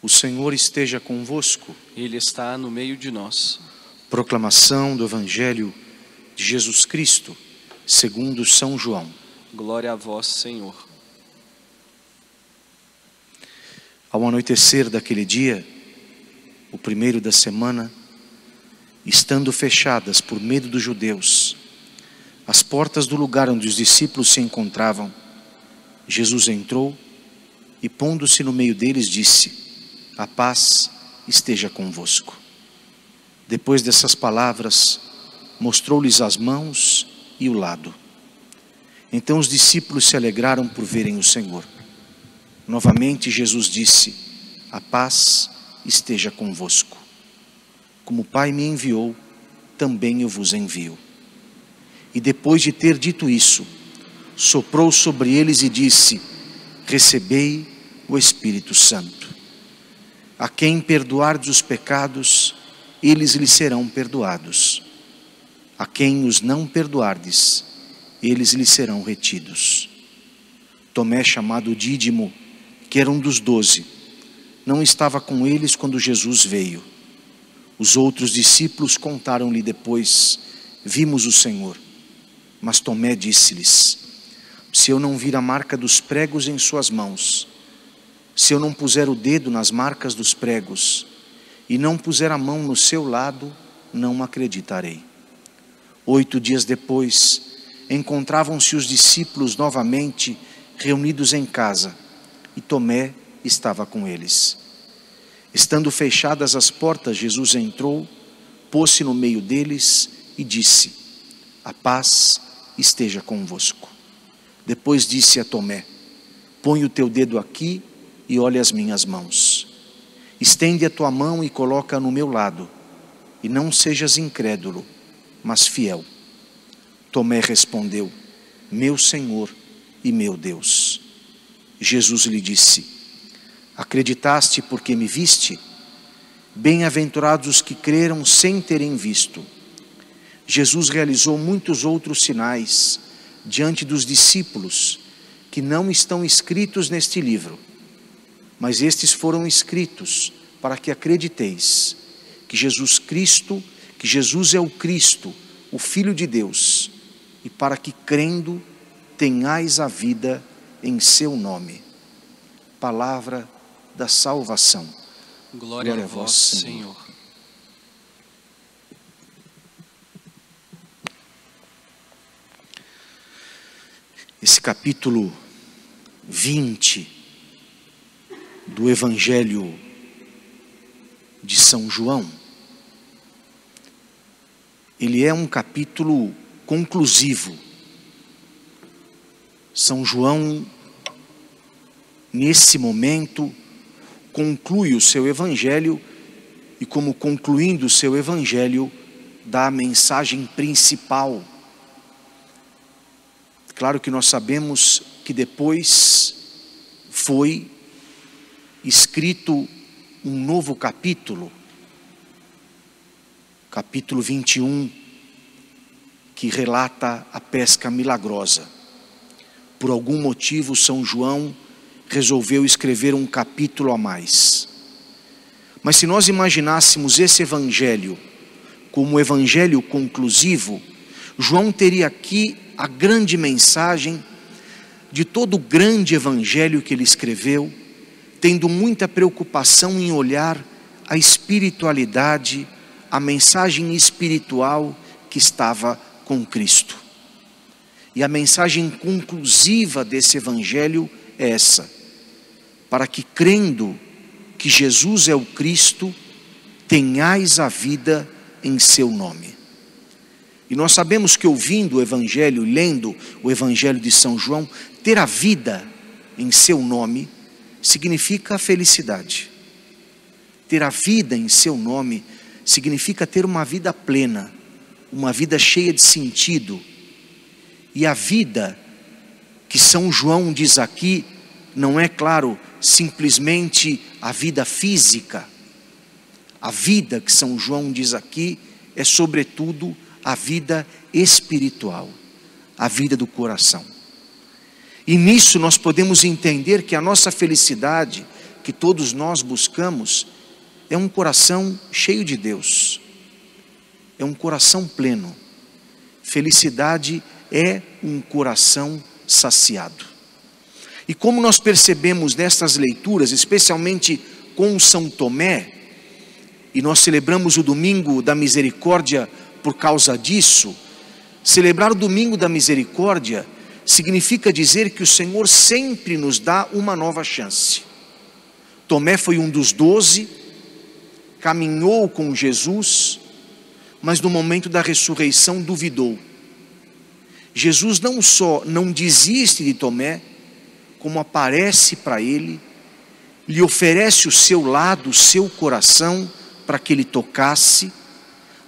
O Senhor esteja convosco. Ele está no meio de nós. Proclamação do Evangelho de Jesus Cristo, segundo São João. Glória a vós, Senhor. Ao anoitecer daquele dia, o primeiro da semana, estando fechadas por medo dos judeus, as portas do lugar onde os discípulos se encontravam, Jesus entrou e, pondo-se no meio deles, disse: a paz esteja convosco. Depois dessas palavras, mostrou-lhes as mãos e o lado. Então os discípulos se alegraram por verem o Senhor. Novamente Jesus disse: a paz esteja convosco. Como o Pai me enviou, também eu vos envio. E depois de ter dito isso, soprou sobre eles e disse: recebei o Espírito Santo. A quem perdoardes os pecados, eles lhes serão perdoados. A quem os não perdoardes, eles lhes serão retidos. Tomé, chamado Dídimo, que era um dos 12, não estava com eles quando Jesus veio. Os outros discípulos contaram-lhe depois: vimos o Senhor. Mas Tomé disse-lhes: se eu não vir a marca dos pregos em suas mãos, se eu não puser o dedo nas marcas dos pregos e não puser a mão no seu lado, não acreditarei. 8 dias depois, encontravam-se os discípulos novamente reunidos em casa, e Tomé estava com eles. Estando fechadas as portas, Jesus entrou, pôs-se no meio deles e disse: a paz esteja convosco. Depois disse a Tomé: põe o teu dedo aqui e olha as minhas mãos. Estende a tua mão e coloca no meu lado, e não sejas incrédulo, mas fiel. Tomé respondeu: meu Senhor e meu Deus. Jesus lhe disse: acreditaste porque me viste? Bem-aventurados os que creram sem terem visto. Jesus realizou muitos outros sinais diante dos discípulos que não estão escritos neste livro, mas estes foram escritos para que acrediteis que Jesus é o Cristo, o Filho de Deus, e para que, crendo, tenhais a vida em seu nome. Palavra da salvação. Glória a vós, Senhor. Esse capítulo 20 do Evangelho de São João, ele é um capítulo conclusivo. São João, nesse momento, conclui o seu Evangelho e, como concluindo o seu Evangelho, dá a mensagem principal. Claro que nós sabemos que depois foi escrito um novo capítulo, capítulo 21, que relata a pesca milagrosa. Por algum motivo, São João resolveu escrever um capítulo a mais. Mas se nós imaginássemos esse evangelho como evangelho conclusivo, João teria aqui a grande mensagem de todo o grande evangelho que ele escreveu, tendo muita preocupação em olhar a espiritualidade, a mensagem espiritual que estava com Cristo. E a mensagem conclusiva desse evangelho é essa: para que, crendo que Jesus é o Cristo, tenhais a vida em seu nome. E nós sabemos que, ouvindo o Evangelho, lendo o Evangelho de São João, ter a vida em seu nome significa felicidade. Ter a vida em seu nome significa ter uma vida plena, uma vida cheia de sentido. E a vida que São João diz aqui não é, claro, simplesmente a vida física. A vida que São João diz aqui é, sobretudo, a vida espiritual, a vida do coração. E nisso nós podemos entender que a nossa felicidade, que todos nós buscamos é um coração cheio de Deus, é um coração pleno. Felicidade é um coração saciado. E como nós percebemos nestas leituras, especialmente com São Tomé, e nós celebramos o Domingo da Misericórdia por causa disso, celebrar o Domingo da Misericórdia significa dizer que o Senhor sempre nos dá uma nova chance. Tomé foi um dos 12, caminhou com Jesus, mas no momento da ressurreição duvidou. Jesus não só não desiste de Tomé, como aparece para ele, lhe oferece o seu lado, o seu coração, para que ele tocasse,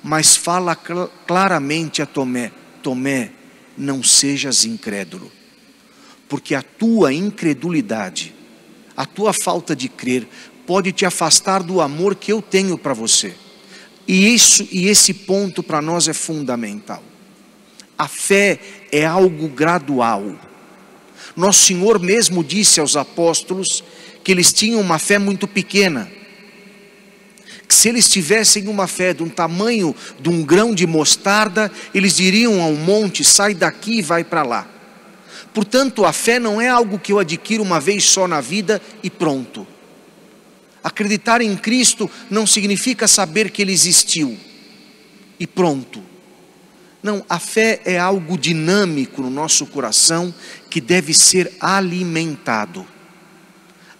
mas fala claramente a Tomé: Tomé, não sejas incrédulo, porque a tua incredulidade, a tua falta de crer, pode te afastar do amor que eu tenho para você. E esse ponto para nós é fundamental. A fé é algo gradual. Nosso Senhor mesmo disse aos apóstolos que eles tinham uma fé muito pequena, que se eles tivessem uma fé de um tamanho de um grão de mostarda, eles diriam ao monte: sai daqui e vai para lá. Portanto, a fé não é algo que eu adquiro uma vez só na vida e pronto. Acreditar em Cristo não significa saber que Ele existiu e pronto. Não, a fé é algo dinâmico no nosso coração que deve ser alimentado.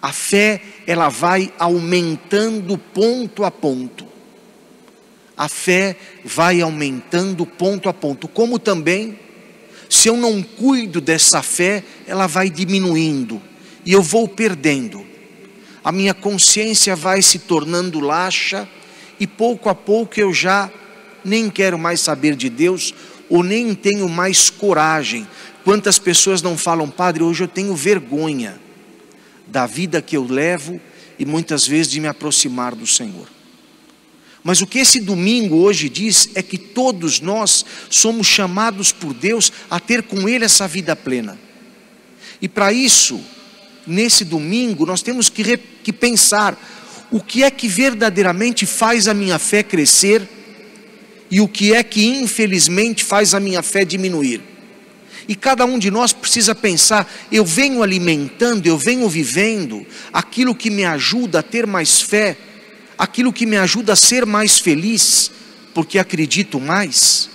A fé, ela vai aumentando ponto a ponto. A fé vai aumentando ponto a ponto. Como também, se eu não cuido dessa fé, ela vai diminuindo e eu vou perdendo. A minha consciência vai se tornando laxa e pouco a pouco eu já nem quero mais saber de Deus, ou nem tenho mais coragem. Quantas pessoas não falam: padre, hoje eu tenho vergonha da vida que eu levo e muitas vezes de me aproximar do Senhor. Mas o que esse domingo hoje diz é que todos nós somos chamados por Deus a ter com Ele essa vida plena. E para isso, nesse domingo, nós temos que pensar o que é que verdadeiramente faz a minha fé crescer e o que é que infelizmente faz a minha fé diminuir. E cada um de nós precisa pensar: eu venho alimentando, eu venho vivendo aquilo que me ajuda a ter mais fé, aquilo que me ajuda a ser mais feliz, porque acredito mais?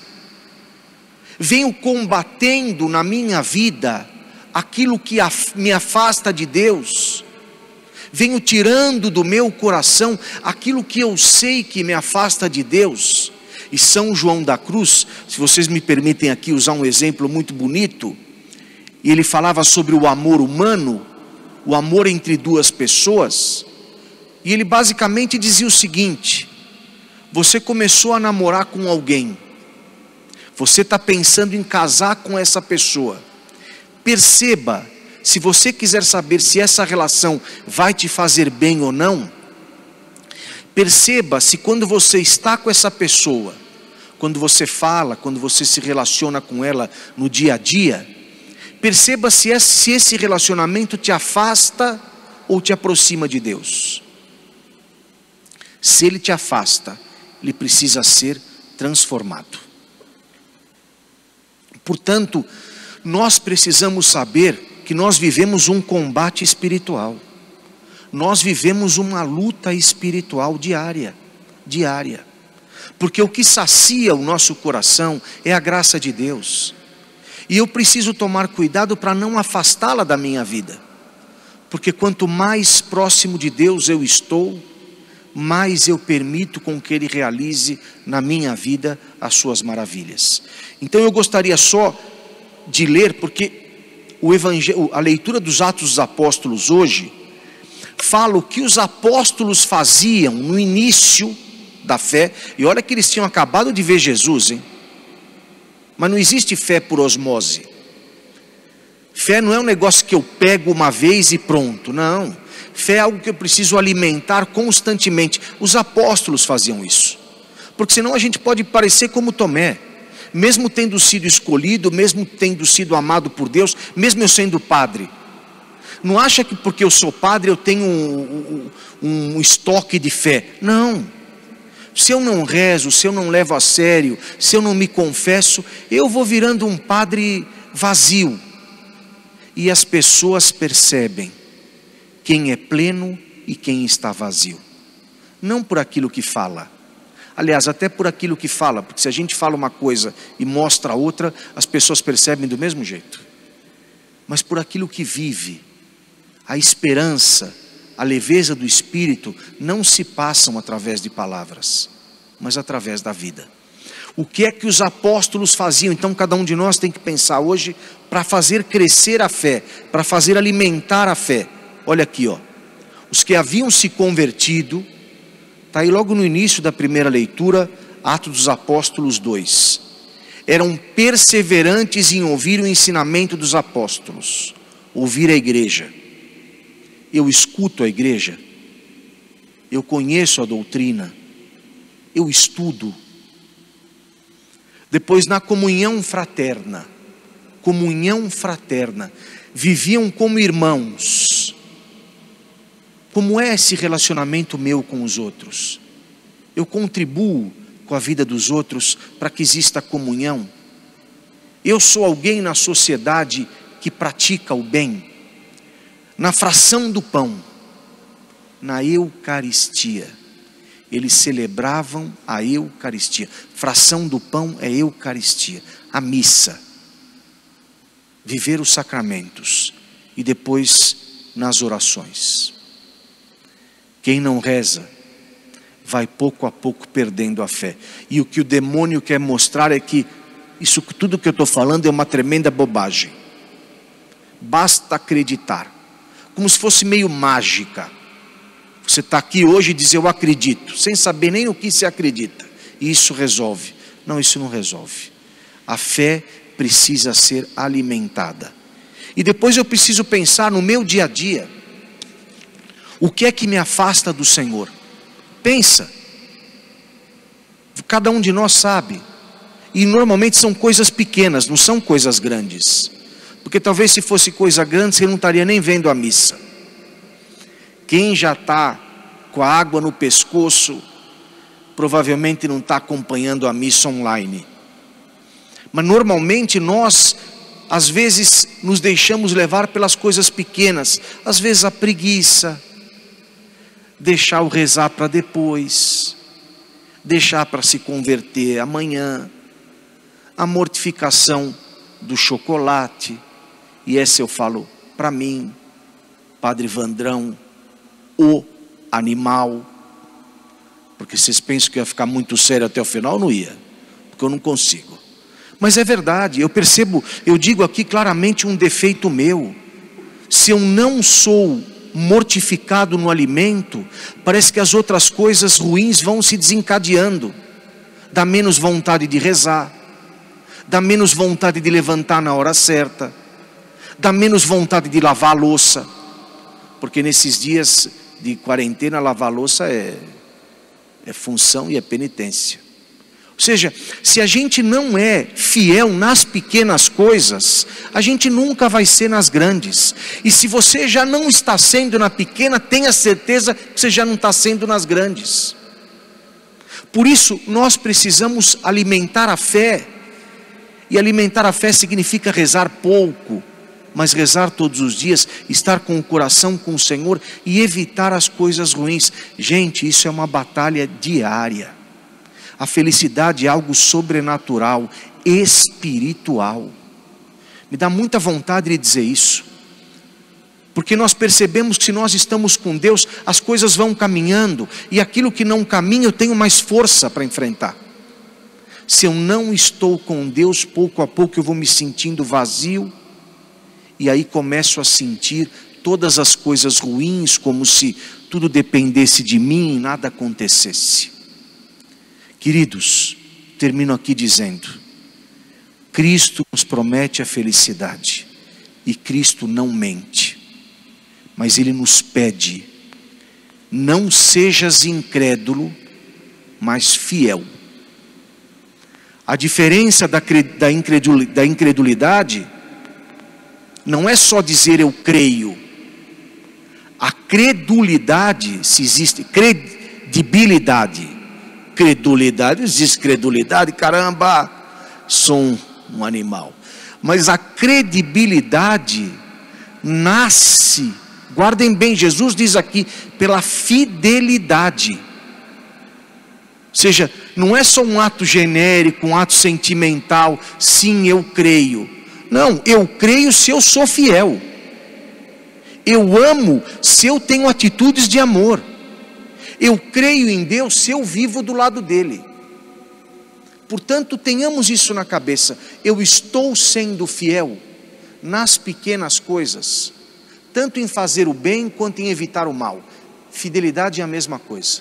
Venho combatendo na minha vida aquilo que me afasta de Deus? Venho tirando do meu coração aquilo que eu sei que me afasta de Deus? E São João da Cruz, se vocês me permitem aqui usar um exemplo muito bonito, e ele falava sobre o amor humano, o amor entre duas pessoas, e ele basicamente dizia o seguinte: você começou a namorar com alguém, você está pensando em casar com essa pessoa, perceba, se você quiser saber se essa relação vai te fazer bem ou não, perceba se quando você está com essa pessoa, quando você fala, quando você se relaciona com ela no dia a dia, perceba se esse relacionamento te afasta ou te aproxima de Deus. Se ele te afasta, ele precisa ser transformado. Portanto, nós precisamos saber que nós vivemos um combate espiritual. Nós vivemos uma luta espiritual diária. Porque o que sacia o nosso coração é a graça de Deus. E eu preciso tomar cuidado para não afastá-la da minha vida. Porque quanto mais próximo de Deus eu estou, mais eu permito com que Ele realize na minha vida as suas maravilhas. Então eu gostaria só de ler, porque a leitura dos Atos dos Apóstolos hoje fala o que os apóstolos faziam no início da fé. E olha que eles tinham acabado de ver Jesus, hein? Mas não existe fé por osmose. Fé não é um negócio que eu pego uma vez e pronto, não. Fé é algo que eu preciso alimentar constantemente. Os apóstolos faziam isso, porque senão a gente pode parecer como Tomé, mesmo tendo sido escolhido, mesmo tendo sido amado por Deus, mesmo eu sendo padre. Não acha que porque eu sou padre eu tenho um estoque de fé. Não. Se eu não rezo, se eu não levo a sério, se eu não me confesso, eu vou virando um padre vazio. E as pessoas percebem quem é pleno e quem está vazio. Não por aquilo que fala. Aliás, até por aquilo que fala, porque se a gente fala uma coisa e mostra outra, as pessoas percebem do mesmo jeito. Mas por aquilo que vive, a esperança, a leveza do Espírito não se passam através de palavras, mas através da vida. O que é que os apóstolos faziam? Então cada um de nós tem que pensar hoje para fazer crescer a fé, para fazer alimentar a fé. Olha aqui, ó. Os que haviam se convertido, está aí logo no início da primeira leitura, Atos dos Apóstolos 2. Eram perseverantes em ouvir o ensinamento dos apóstolos, ouvir a igreja. Eu escuto a igreja, eu conheço a doutrina, eu estudo. Depois na comunhão fraterna, viviam como irmãos. Como é esse relacionamento meu com os outros? Eu contribuo com a vida dos outros para que exista comunhão? Eu sou alguém na sociedade que pratica o bem? Na fração do pão, na Eucaristia, eles celebravam a Eucaristia. Fração do pão é Eucaristia, a missa. Viver os sacramentos e depois nas orações. Quem não reza, vai pouco a pouco perdendo a fé. E o que o demônio quer mostrar é que isso tudo que eu estou falando é uma tremenda bobagem. Basta acreditar. Como se fosse meio mágica. Você está aqui hoje e diz eu acredito, sem saber nem o que se acredita. E isso resolve. Não, isso não resolve. A fé precisa ser alimentada. E depois eu preciso pensar no meu dia a dia. O que é que me afasta do Senhor? Pensa. Cada um de nós sabe. E normalmente são coisas pequenas, não são coisas grandes. Porque talvez se fosse coisa grande, você não estaria nem vendo a missa. Quem já está com a água no pescoço, provavelmente não está acompanhando a missa online. Mas normalmente nós, às vezes, nos deixamos levar pelas coisas pequenas. Às vezes a preguiça, deixar o rezar para depois, deixar para se converter amanhã, a mortificação do chocolate. E essa eu falo para mim, Padre Vandrão, o animal. Porque vocês pensam que ia ficar muito sério até o final? Não ia, porque eu não consigo. Mas é verdade, eu percebo, eu digo aqui claramente um defeito meu. Se eu não sou mortificado no alimento, parece que as outras coisas ruins vão se desencadeando. Dá menos vontade de rezar, dá menos vontade de levantar na hora certa, dá menos vontade de lavar a louça, porque nesses dias de quarentena lavar a louça é função e é penitência. Ou seja, se a gente não é fiel nas pequenas coisas, a gente nunca vai ser nas grandes. E se você já não está sendo na pequena, tenha certeza que você já não está sendo nas grandes. Por isso, nós precisamos alimentar a fé. E alimentar a fé significa rezar pouco, mas rezar todos os dias, estar com o coração com o Senhor e evitar as coisas ruins. Gente, isso é uma batalha diária. A felicidade é algo sobrenatural, espiritual. Me dá muita vontade de dizer isso. Porque nós percebemos que se nós estamos com Deus, as coisas vão caminhando. E aquilo que não caminha, eu tenho mais força para enfrentar. Se eu não estou com Deus, pouco a pouco eu vou me sentindo vazio. E aí começo a sentir todas as coisas ruins, como se tudo dependesse de mim e nada acontecesse. Queridos, termino aqui dizendo, Cristo nos promete a felicidade, e Cristo não mente, mas Ele nos pede, não sejas incrédulo, mas fiel. A diferença da incredulidade não é só dizer eu creio, A credulidade, se existe credibilidade, credulidade, existe credulidade, caramba, sou um animal. Mas a credibilidade nasce, guardem bem, Jesus diz aqui, pela fidelidade. Ou seja, não é só um ato genérico, um ato sentimental, sim, eu creio. Não, eu creio se eu sou fiel. Eu amo se eu tenho atitudes de amor. Eu creio em Deus se eu vivo do lado dele. Portanto, tenhamos isso na cabeça. Eu estou sendo fiel nas pequenas coisas, tanto em fazer o bem quanto em evitar o mal. Fidelidade é a mesma coisa.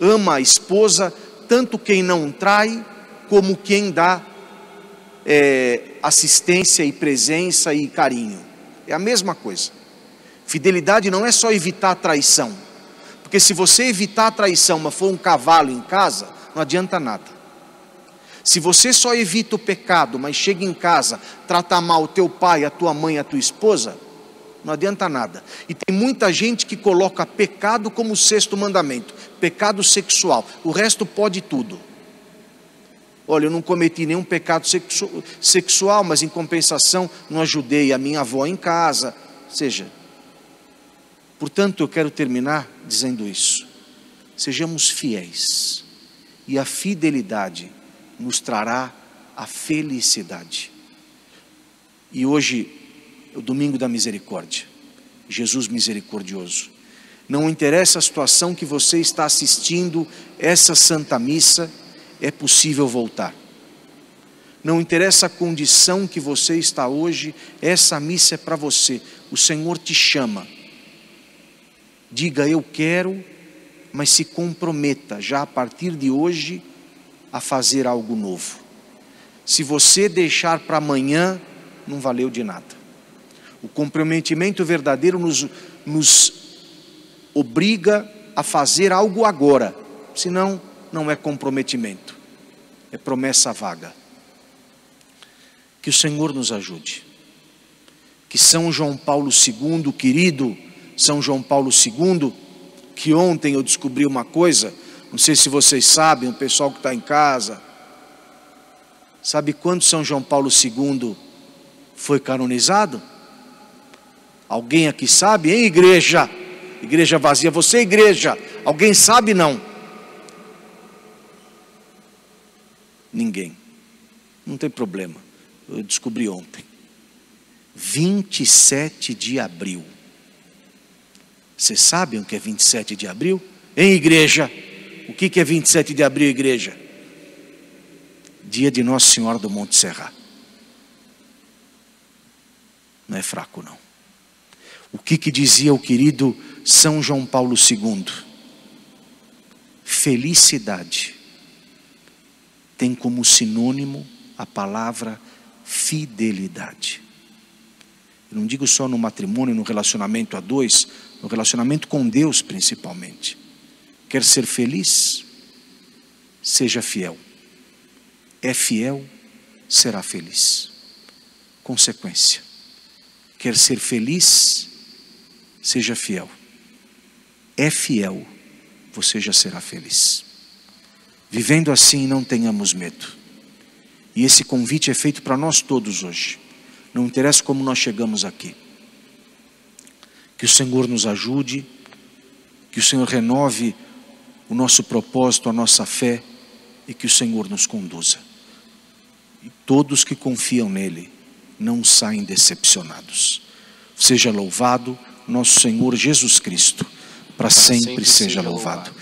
Ama a esposa, tanto quem não trai, como quem dá assistência e presença e carinho. É a mesma coisa. Fidelidade não é só evitar a traição, porque se você evitar a traição, mas for um cavalo em casa, não adianta nada. Se você só evita o pecado, mas chega em casa, trata mal o teu pai, a tua mãe, a tua esposa, não adianta nada. E tem muita gente que coloca pecado como o 6º mandamento, pecado sexual, o resto pode tudo. Olha, eu não cometi nenhum pecado sexual, mas em compensação não ajudei a minha avó em casa. Ou seja, portanto eu quero terminar dizendo isso. Sejamos fiéis, e a fidelidade nos trará a felicidade. E hoje, o domingo da misericórdia, Jesus misericordioso. Não interessa a situação que você está assistindo essa Santa Missa, é possível voltar. Não interessa a condição que você está hoje, essa missa é para você. O Senhor te chama. Diga, eu quero, mas se comprometa já a partir de hoje a fazer algo novo. Se você deixar para amanhã, não valeu de nada. O comprometimento verdadeiro nos obriga a fazer algo agora, senão não é comprometimento, é promessa vaga. Que o Senhor nos ajude. Que São João Paulo II, querido São João Paulo II, que ontem eu descobri uma coisa, não sei se vocês sabem, o pessoal que está em casa, sabe quando São João Paulo II foi canonizado? Alguém aqui sabe, hein, igreja? Igreja vazia, você igreja, alguém sabe não? Ninguém, não tem problema, eu descobri ontem, 27 de abril, vocês sabem o que é 27 de abril? Hein, igreja? O que é 27 de abril, igreja? Dia de Nossa Senhora do Monte Serra. Não é fraco não. O que dizia o querido São João Paulo II? Felicidade tem como sinônimo a palavra fidelidade. Eu não digo só no matrimônio, no relacionamento a dois, no relacionamento com Deus principalmente. Quer ser feliz? Seja fiel. É fiel, será feliz. Consequência. Quer ser feliz? Seja fiel. É fiel, você já será feliz. Vivendo assim, não tenhamos medo. E esse convite é feito para nós todos hoje. Não interessa como nós chegamos aqui. Que o Senhor nos ajude, que o Senhor renove o nosso propósito, a nossa fé, e que o Senhor nos conduza. E todos que confiam nele não saem decepcionados. Seja louvado nosso Senhor Jesus Cristo, para sempre seja louvado.